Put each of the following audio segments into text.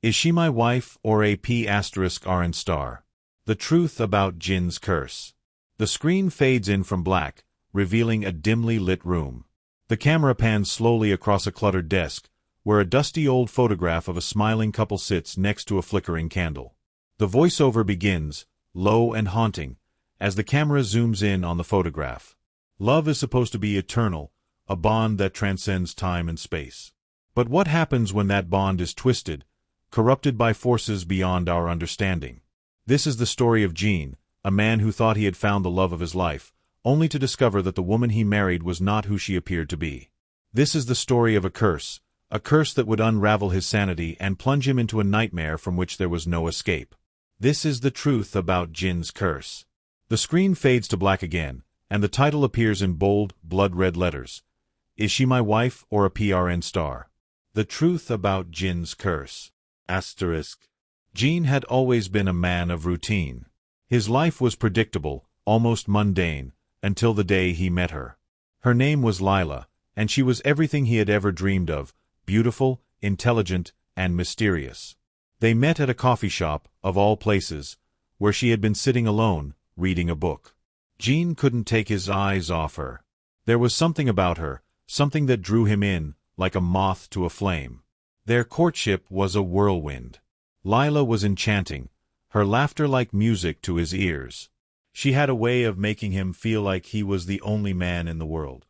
Is she my wife or a P*RN star? The truth about Jin's curse. The screen fades in from black, revealing a dimly lit room. The camera pans slowly across a cluttered desk, where a dusty old photograph of a smiling couple sits next to a flickering candle. The voiceover begins, low and haunting, as the camera zooms in on the photograph. Love is supposed to be eternal, a bond that transcends time and space. But what happens when that bond is twisted, corrupted by forces beyond our understanding? This is the story of Jin, a man who thought he had found the love of his life, only to discover that the woman he married was not who she appeared to be. This is the story of a curse that would unravel his sanity and plunge him into a nightmare from which there was no escape. This is the truth about Jin's curse. The screen fades to black again, and the title appears in bold, blood-red letters. Is she my wife or a PRN star? The truth about Jin's curse. Asterisk. Jin had always been a man of routine. His life was predictable, almost mundane, until the day he met her. Her name was Lila, and she was everything he had ever dreamed of, beautiful, intelligent, and mysterious. They met at a coffee shop, of all places, where she had been sitting alone, reading a book. Jin couldn't take his eyes off her. There was something about her, something that drew him in, like a moth to a flame. Their courtship was a whirlwind. Lila was enchanting, her laughter like music to his ears. She had a way of making him feel like he was the only man in the world.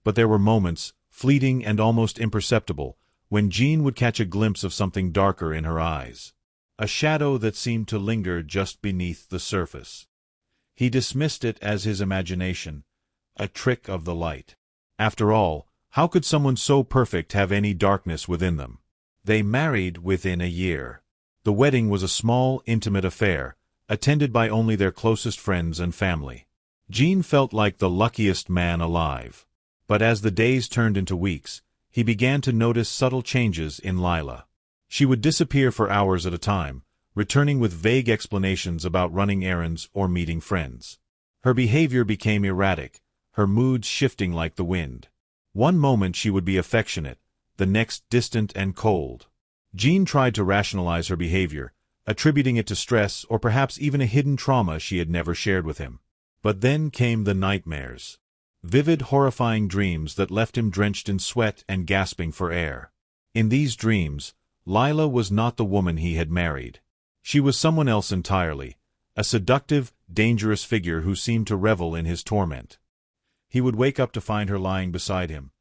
But there were moments, fleeting and almost imperceptible, when Jin would catch a glimpse of something darker in her eyes. A shadow that seemed to linger just beneath the surface. He dismissed it as his imagination, a trick of the light. After all, how could someone so perfect have any darkness within them? They married within a year. The wedding was a small, intimate affair, attended by only their closest friends and family. Jin felt like the luckiest man alive. But as the days turned into weeks, he began to notice subtle changes in Lila. She would disappear for hours at a time, returning with vague explanations about running errands or meeting friends. Her behavior became erratic, her moods shifting like the wind. One moment she would be affectionate, the next distant and cold. Jin tried to rationalize her behavior, attributing it to stress or perhaps even a hidden trauma she had never shared with him. But then came the nightmares. Vivid, horrifying dreams that left him drenched in sweat and gasping for air. In these dreams, Lila was not the woman he had married. She was someone else entirely, a seductive, dangerous figure who seemed to revel in his torment. He would wake up to find her lying beside him,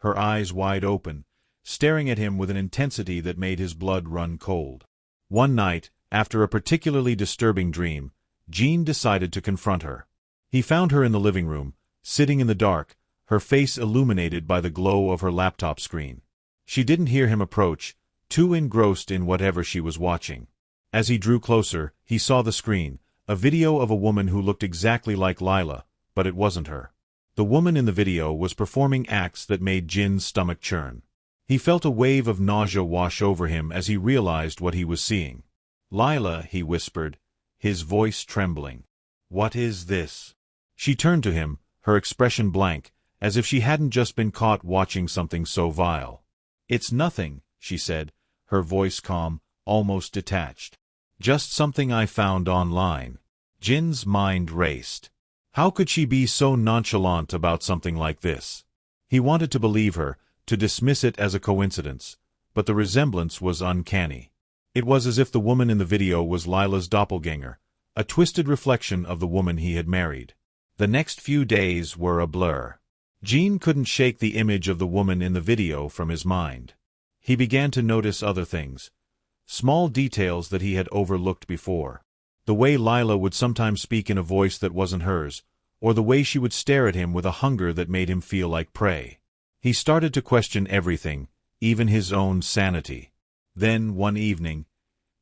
her eyes wide open, staring at him with an intensity that made his blood run cold. One night, after a particularly disturbing dream, Jin decided to confront her. He found her in the living room, sitting in the dark, her face illuminated by the glow of her laptop screen. She didn't hear him approach, too engrossed in whatever she was watching. As he drew closer, he saw the screen, a video of a woman who looked exactly like Lila, but it wasn't her. The woman in the video was performing acts that made Jin's stomach churn. He felt a wave of nausea wash over him as he realized what he was seeing. "Lila," he whispered, his voice trembling. "What is this?" She turned to him, her expression blank, as if she hadn't just been caught watching something so vile. "It's nothing," she said, her voice calm, almost detached. "Just something I found online." Jin's mind raced. How could she be so nonchalant about something like this? He wanted to believe her, to dismiss it as a coincidence, but the resemblance was uncanny. It was as if the woman in the video was Lila's doppelganger, a twisted reflection of the woman he had married. The next few days were a blur. Jin couldn't shake the image of the woman in the video from his mind. He began to notice other things, small details that he had overlooked before. The way Lila would sometimes speak in a voice that wasn't hers, or the way she would stare at him with a hunger that made him feel like prey. He started to question everything, even his own sanity. Then, one evening,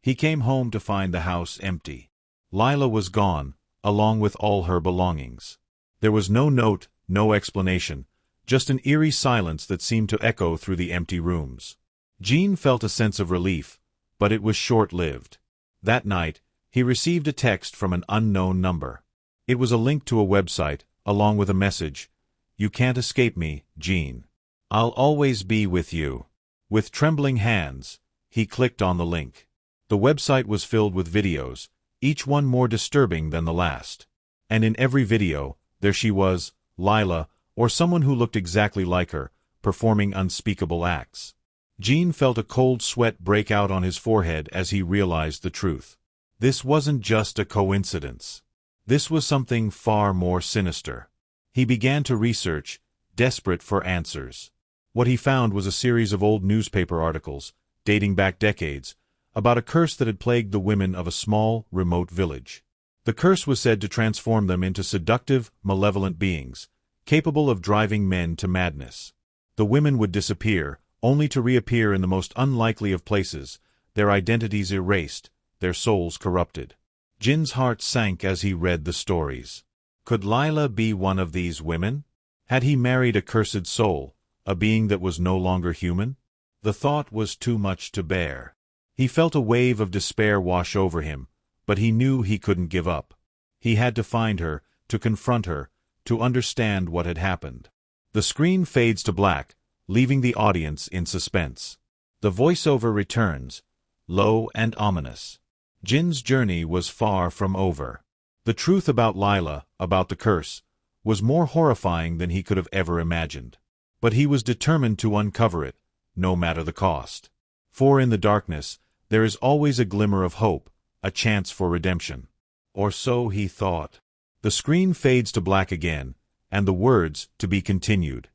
he came home to find the house empty. Lila was gone, along with all her belongings. There was no note, no explanation, just an eerie silence that seemed to echo through the empty rooms. Jin felt a sense of relief, but it was short-lived. That night, he received a text from an unknown number. It was a link to a website, along with a message. "You can't escape me, Jin. I'll always be with you." With trembling hands, he clicked on the link. The website was filled with videos, each one more disturbing than the last. And in every video, there she was, Lila, or someone who looked exactly like her, performing unspeakable acts. Gene felt a cold sweat break out on his forehead as he realized the truth. This wasn't just a coincidence. This was something far more sinister. He began to research, desperate for answers. What he found was a series of old newspaper articles, dating back decades, about a curse that had plagued the women of a small, remote village. The curse was said to transform them into seductive, malevolent beings, capable of driving men to madness. The women would disappear, only to reappear in the most unlikely of places, their identities erased, their souls corrupted. Jin's heart sank as he read the stories. Could Lila be one of these women? Had he married a cursed soul, a being that was no longer human? The thought was too much to bear. He felt a wave of despair wash over him, but he knew he couldn't give up. He had to find her, to confront her, to understand what had happened. The screen fades to black, leaving the audience in suspense. The voiceover returns, low and ominous. Jin's journey was far from over. The truth about Lila, about the curse, was more horrifying than he could have ever imagined. But he was determined to uncover it, no matter the cost. For in the darkness, there is always a glimmer of hope, a chance for redemption. Or so he thought. The screen fades to black again, and the words, "to be continued,"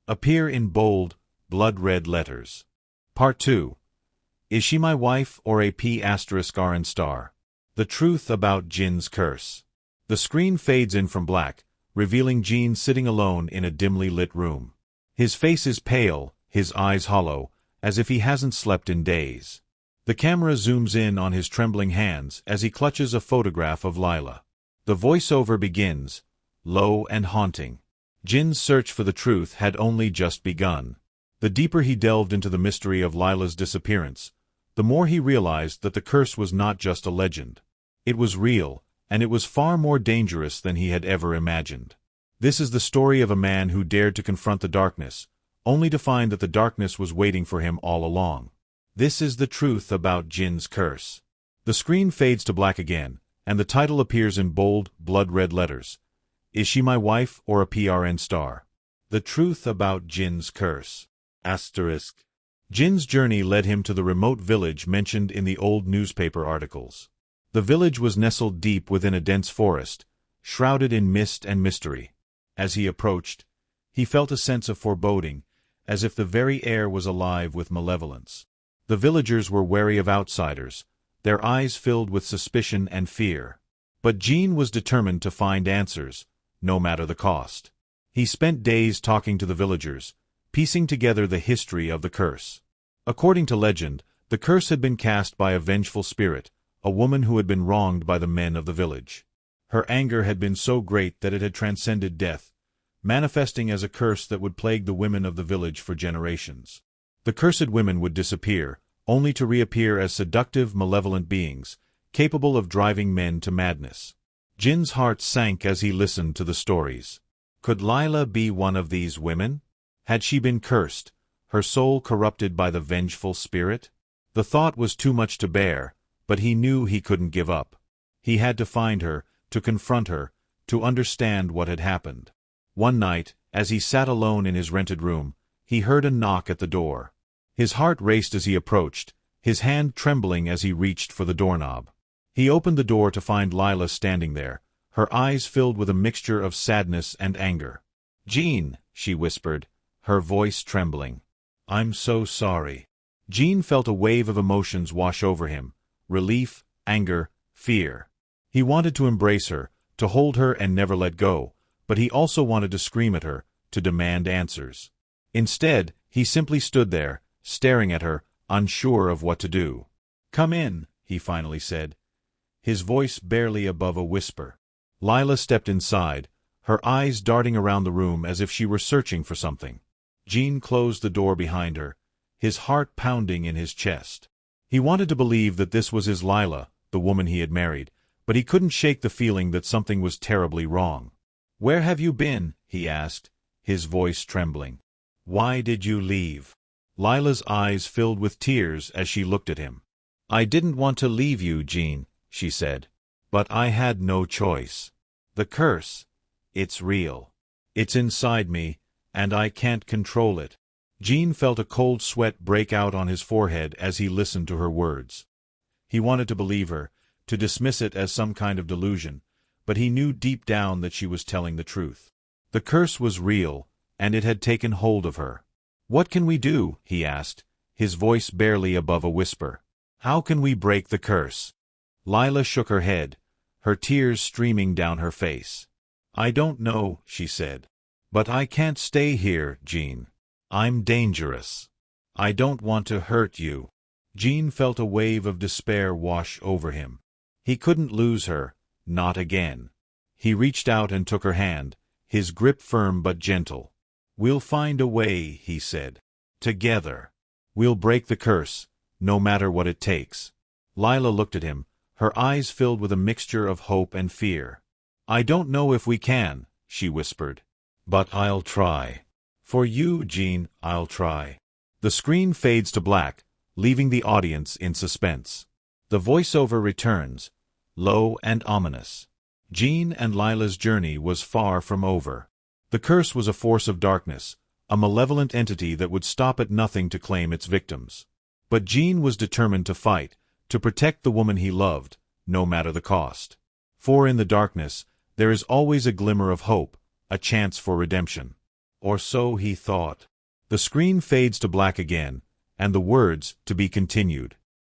appear in bold, blood-red letters. Part 2. Is she my wife or a P***RN star? The truth about Jin's curse. The screen fades in from black, revealing Jin sitting alone in a dimly lit room. His face is pale, his eyes hollow, as if he hasn't slept in days. The camera zooms in on his trembling hands as he clutches a photograph of Lila. The voiceover begins, low and haunting. Jin's search for the truth had only just begun. The deeper he delved into the mystery of Lila's disappearance, the more he realized that the curse was not just a legend. It was real, and it was far more dangerous than he had ever imagined. This is the story of a man who dared to confront the darkness, only to find that the darkness was waiting for him all along. This is the truth about Jin's curse. The screen fades to black again, and the title appears in bold, blood-red letters. Is she my wife or a PRN star? The truth about Jin's curse. Asterisk. Jin's journey led him to the remote village mentioned in the old newspaper articles. The village was nestled deep within a dense forest, shrouded in mist and mystery. As he approached, he felt a sense of foreboding, as if the very air was alive with malevolence. The villagers were wary of outsiders, their eyes filled with suspicion and fear. But Jin was determined to find answers, no matter the cost. He spent days talking to the villagers, piecing together the history of the curse. According to legend, the curse had been cast by a vengeful spirit, a woman who had been wronged by the men of the village. Her anger had been so great that it had transcended death, manifesting as a curse that would plague the women of the village for generations. The cursed women would disappear, only to reappear as seductive, malevolent beings, capable of driving men to madness. Jin's heart sank as he listened to the stories. Could Lila be one of these women? Had she been cursed, her soul corrupted by the vengeful spirit? The thought was too much to bear, but he knew he couldn't give up. He had to find her, to confront her, to understand what had happened. One night, as he sat alone in his rented room, he heard a knock at the door. His heart raced as he approached, his hand trembling as he reached for the doorknob. He opened the door to find Lila standing there, her eyes filled with a mixture of sadness and anger. "Jean," she whispered, her voice trembling. "I'm so sorry." Jean felt a wave of emotions wash over him, relief, anger, fear. He wanted to embrace her, to hold her and never let go, but he also wanted to scream at her, to demand answers. Instead, he simply stood there, staring at her, unsure of what to do. "Come in," he finally said, his voice barely above a whisper. Lila stepped inside, her eyes darting around the room as if she were searching for something. Jean closed the door behind her, his heart pounding in his chest. He wanted to believe that this was his Lila, the woman he had married, but he couldn't shake the feeling that something was terribly wrong. "Where have you been?" he asked, his voice trembling. "Why did you leave?" Lila's eyes filled with tears as she looked at him. "I didn't want to leave you, Jean," she said. "But I had no choice. The curse, it's real. It's inside me, and I can't control it." Jean felt a cold sweat break out on his forehead as he listened to her words. He wanted to believe her, to dismiss it as some kind of delusion, but he knew deep down that she was telling the truth. The curse was real, and it had taken hold of her. "What can we do?" he asked, his voice barely above a whisper. "How can we break the curse?" Lila shook her head, her tears streaming down her face. "I don't know," she said. "But I can't stay here, Jean. I'm dangerous. I don't want to hurt you." Jean felt a wave of despair wash over him. He couldn't lose her, not again. He reached out and took her hand, his grip firm but gentle. "We'll find a way," he said. "Together. We'll break the curse, no matter what it takes." Lila looked at him, her eyes filled with a mixture of hope and fear. "I don't know if we can," she whispered. "But I'll try. For you, Jean, I'll try." The screen fades to black, leaving the audience in suspense. The voiceover returns, low and ominous. Jean and Lila's journey was far from over. The curse was a force of darkness, a malevolent entity that would stop at nothing to claim its victims. But Jean was determined to fight, to protect the woman he loved, no matter the cost. For in the darkness, there is always a glimmer of hope, a chance for redemption. Or so he thought. The screen fades to black again, and the words, "To be continued,"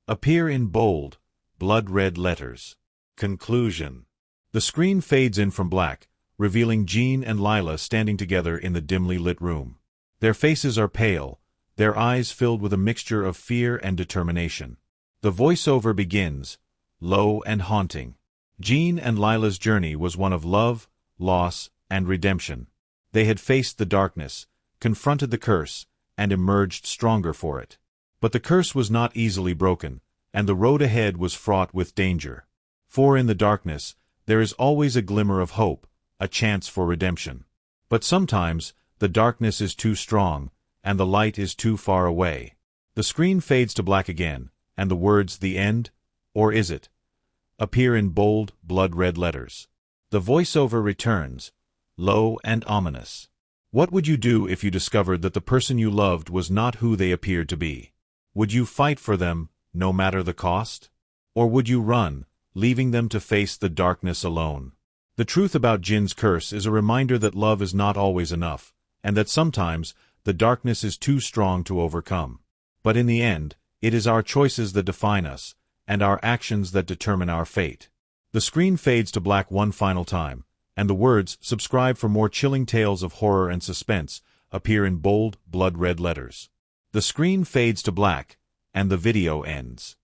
appear in bold, blood-red letters. Conclusion. The screen fades in from black, revealing Jean and Lila standing together in the dimly lit room. Their faces are pale, their eyes filled with a mixture of fear and determination. The voiceover begins, low and haunting. Jean and Lila's journey was one of love, loss, and redemption. They had faced the darkness, confronted the curse, and emerged stronger for it. But the curse was not easily broken, and the road ahead was fraught with danger. For in the darkness, there is always a glimmer of hope, a chance for redemption. But sometimes, the darkness is too strong, and the light is too far away. The screen fades to black again, and the words "The End," or is it?, appear in bold, blood-red letters. The voiceover returns, low and ominous. What would you do if you discovered that the person you loved was not who they appeared to be? Would you fight for them, no matter the cost? Or would you run, leaving them to face the darkness alone? The truth about Jin's curse is a reminder that love is not always enough, and that sometimes the darkness is too strong to overcome. But in the end, it is our choices that define us, and our actions that determine our fate. The screen fades to black one final time, and the words "Subscribe for more chilling tales of horror and suspense" appear in bold, blood-red letters. The screen fades to black, and the video ends.